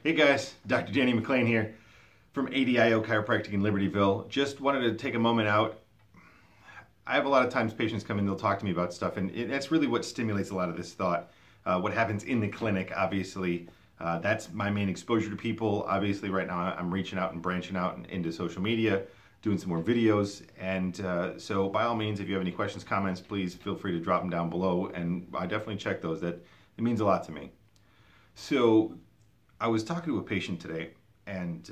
Hey guys, Dr. Danny McLane here from ADIO Chiropractic in Libertyville. Just wanted to take a moment out. I have a lot of times patients come in, they'll talk to me about stuff, and that's really what stimulates a lot of this thought. What happens in the clinic, obviously, that's my main exposure to people. Obviously, right now I'm reaching out and branching out into social media, doing some more videos, and so by all means, if you have any questions, comments, please feel free to drop them down below, and I definitely check those. It means a lot to me. So I was talking to a patient today, and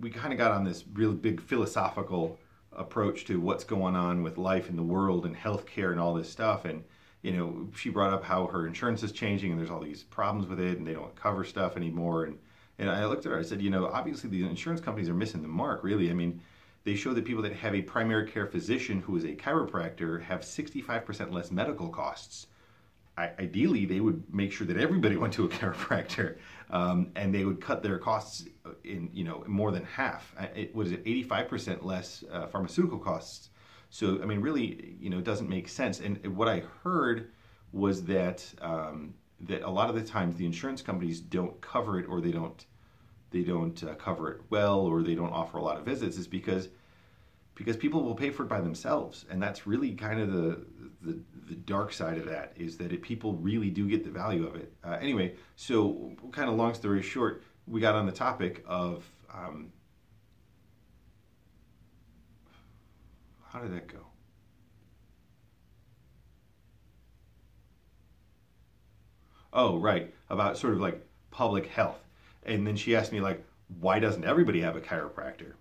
we kind of got on this really big philosophical approach to what's going on with life in the world and healthcare and all this stuff. And you know, she brought up how her insurance is changing and there's all these problems with it and they don't cover stuff anymore. And I looked at her, I said, you know, obviously the insurance companies are missing the mark, really. I mean, they show that people that have a primary care physician who is a chiropractor have 65% less medical costs. Ideally, they would make sure that everybody went to a chiropractor, and they would cut their costs in, you know, more than half. It was 85% less pharmaceutical costs. So, I mean, really, you know, it doesn't make sense. And what I heard was that that a lot of the times the insurance companies don't cover it, or they don't cover it well, or they don't offer a lot of visits, is because people will pay for it by themselves. And that's really kind of the dark side of that, is that people really do get the value of it. Anyway, so kind of long story short, we got on the topic of, how did that go? Oh, right, about sort of like public health. And then she asked me, like, why doesn't everybody have a chiropractor?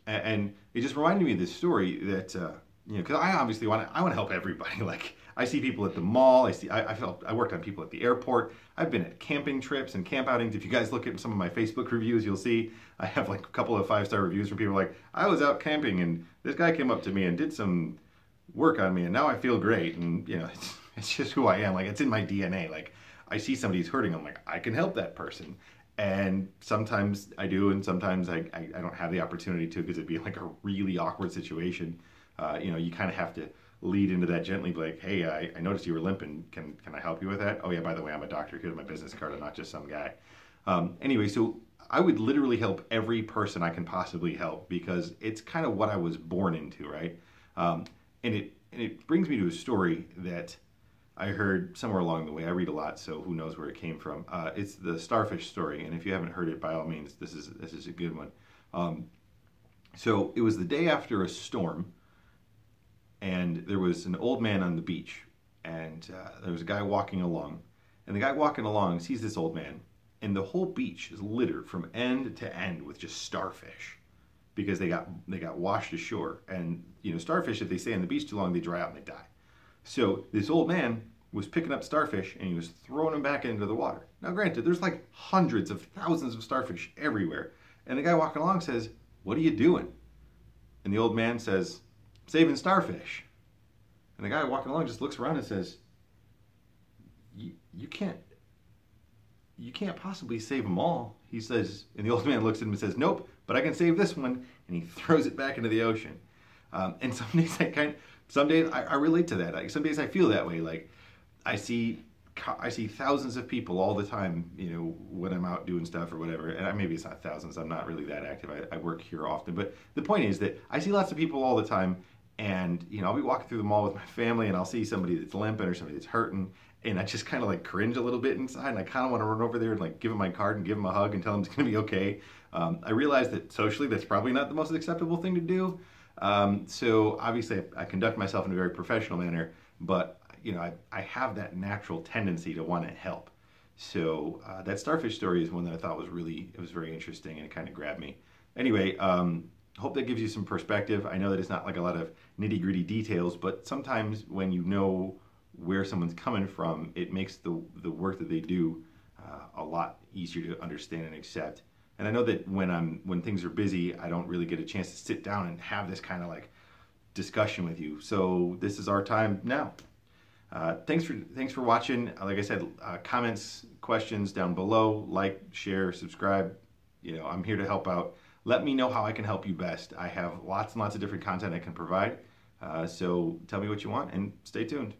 And it just reminded me of this story that, you know, because I obviously want to help everybody. Like, I see people at the mall. I worked on people at the airport. I've been at camping trips and camp outings. If you guys look at some of my Facebook reviews, you'll see I have like a couple of 5-star reviews from people like, I was out camping and this guy came up to me and did some work on me and now I feel great. And you know, it's just who I am. Like, it's in my DNA. Like, I see somebody who's hurting, I'm like, I can help that person. And sometimes I do, and sometimes I don't have the opportunity to, because it'd be like a really awkward situation. You know, you kind of have to lead into that gently, be like, hey, I noticed you were limping. Can I help you with that? Oh yeah, by the way, I'm a doctor. Here's my business card. I'm not just some guy. Anyway, so I would literally help every person I can possibly help, because it's kind of what I was born into, right? And it brings me to a story that I heard somewhere along the way. I read a lot, so who knows where it came from. It's the Starfish story, and if you haven't heard it, by all means, this is a good one. So it was the day after a storm, and there was an old man on the beach, and there was a guy walking along, and the guy walking along sees this old man, and the whole beach is littered from end to end with just starfish, because they got washed ashore. And you know, starfish, if they stay on the beach too long, they dry out and they die. So this old man was picking up starfish and he was throwing them back into the water. Now granted, there's like hundreds of thousands of starfish everywhere. And the guy walking along says, "What are you doing?" And the old man says, "Saving starfish." And the guy walking along just looks around and says, you can't possibly save them all. He says, and the old man looks at him and says, "Nope, but I can save this one." And he throws it back into the ocean. And some days I relate to that. Like, some days I feel that way. Like, I see thousands of people all the time, you know, when I'm out doing stuff or whatever. And maybe it's not thousands. I'm not really that active. I work here often. But the point is that I see lots of people all the time. And, you know, I'll be walking through the mall with my family and I'll see somebody that's limping or somebody that's hurting. And I just kind of like cringe a little bit inside. And I kind of want to run over there and like give them my card and give them a hug and tell them it's going to be okay. I realize that socially that's probably not the most acceptable thing to do. So obviously I conduct myself in a very professional manner, but you know, I have that natural tendency to want to help. So that starfish story is one that I thought was very interesting, and it kind of grabbed me. Anyway, hope that gives you some perspective. I know that it's not like a lot of nitty-gritty details, but sometimes when you know where someone's coming from, it makes the work that they do a lot easier to understand and accept. And I know that when things are busy, I don't really get a chance to sit down and have this kind of like discussion with you. So this is our time now. Thanks for watching. Like I said, comments, questions down below. Like, share, subscribe. You know, I'm here to help out. Let me know how I can help you best. I have lots and lots of different content I can provide. So tell me what you want and stay tuned.